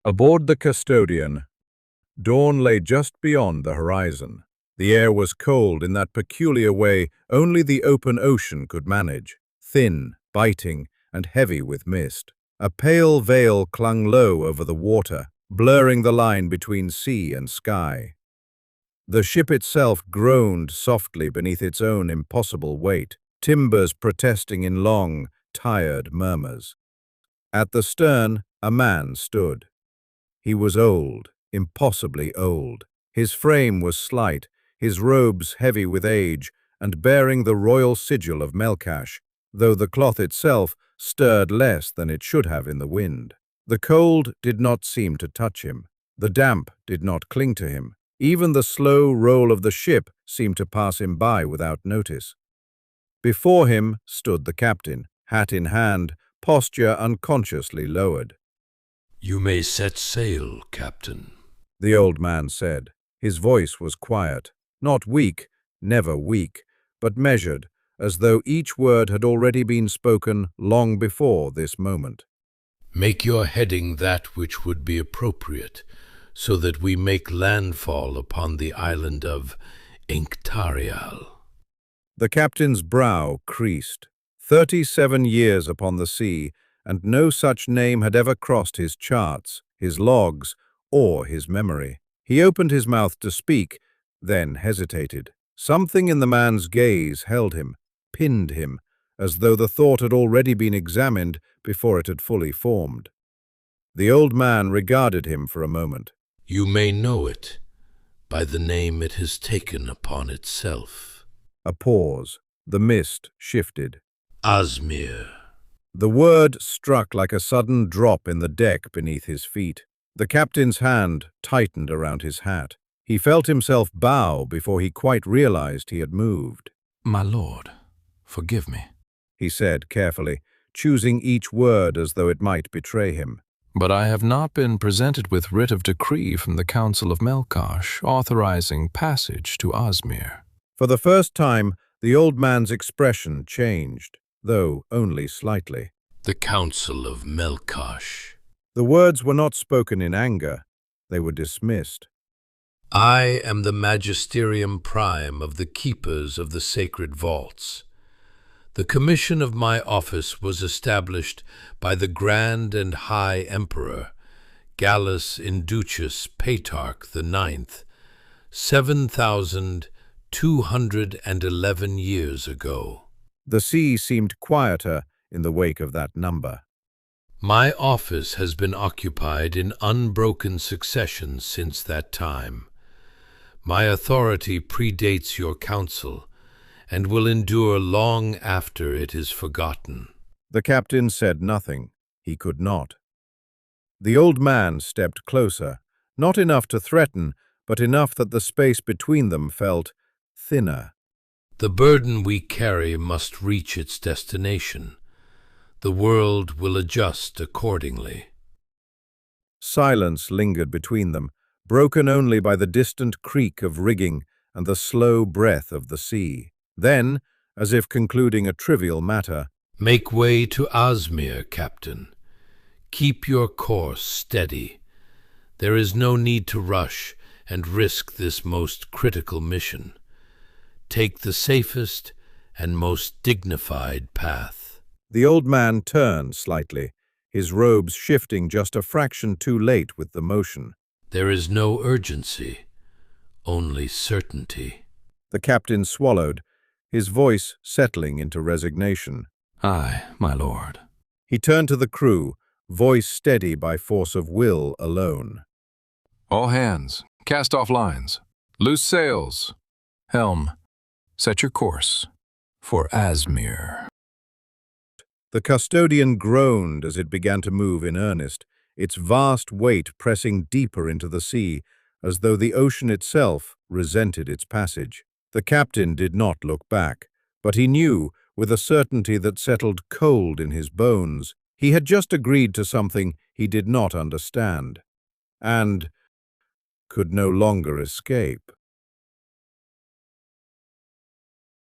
Aboard the Custodian, dawn lay just beyond the horizon. The air was cold in that peculiar way only the open ocean could manage, thin, biting, and heavy with mist. A pale veil clung low over the water, blurring the line between sea and sky. The ship itself groaned softly beneath its own impossible weight, timbers protesting in long, tired murmurs. At the stern, a man stood. He was old, impossibly old. His frame was slight, his robes heavy with age, and bearing the royal sigil of Melkash, though the cloth itself stirred less than it should have in the wind. The cold did not seem to touch him. The damp did not cling to him. Even the slow roll of the ship seemed to pass him by without notice. Before him stood the captain, hat in hand, posture unconsciously lowered. "You may set sail, Captain," the old man said. His voice was quiet, not weak, never weak, but measured, as though each word had already been spoken long before this moment. "Make your heading that which would be appropriate, so that we make landfall upon the island of Inktarial." The captain's brow creased. 37 years upon the sea, and no such name had ever crossed his charts, his logs, or his memory. He opened his mouth to speak, then hesitated. Something in the man's gaze held him, pinned him, as though the thought had already been examined before it had fully formed. The old man regarded him for a moment. "You may know it by the name it has taken upon itself." A pause. The mist shifted. Azmir. The word struck like a sudden drop in the deck beneath his feet. The captain's hand tightened around his hat. He felt himself bow before he quite realized he had moved. "My lord, forgive me," he said carefully, choosing each word as though it might betray him. "but I have not been presented with writ of decree from the Council of Melkash authorizing passage to Azmir." For the first time, the old man's expression changed, though only slightly. "The Council of Melkash." The words were not spoken in anger. They were dismissed. "I am the magisterium prime of the keepers of the sacred vaults. The commission of my office was established by the Grand and High Emperor, Gallus Inducius Patarch IX, 7,211 years ago." The sea seemed quieter in the wake of that number. "My office has been occupied in unbroken succession since that time. My authority predates your council and will endure long after it is forgotten." The captain said nothing. He could not. The old man stepped closer, not enough to threaten, but enough that the space between them felt thinner. "The burden we carry must reach its destination. The world will adjust accordingly." Silence lingered between them, broken only by the distant creak of rigging and the slow breath of the sea. Then, as if concluding a trivial matter, "Make way to Azmir, Captain. Keep your course steady. There is no need to rush and risk this most critical mission. Take the safest and most dignified path." the old man turned slightly, his robes shifting just a fraction too late with the motion. "There is no urgency, only certainty." The captain swallowed, his voice settling into resignation. "Aye, my lord." He turned to the crew, voice steady by force of will alone. "All hands, cast off lines, loose sails, helm, set your course for Azmir." The Custodian groaned as it began to move in earnest, its vast weight pressing deeper into the sea, as though the ocean itself resented its passage. The captain did not look back, but he knew, with a certainty that settled cold in his bones, he had just agreed to something he did not understand, and could no longer escape.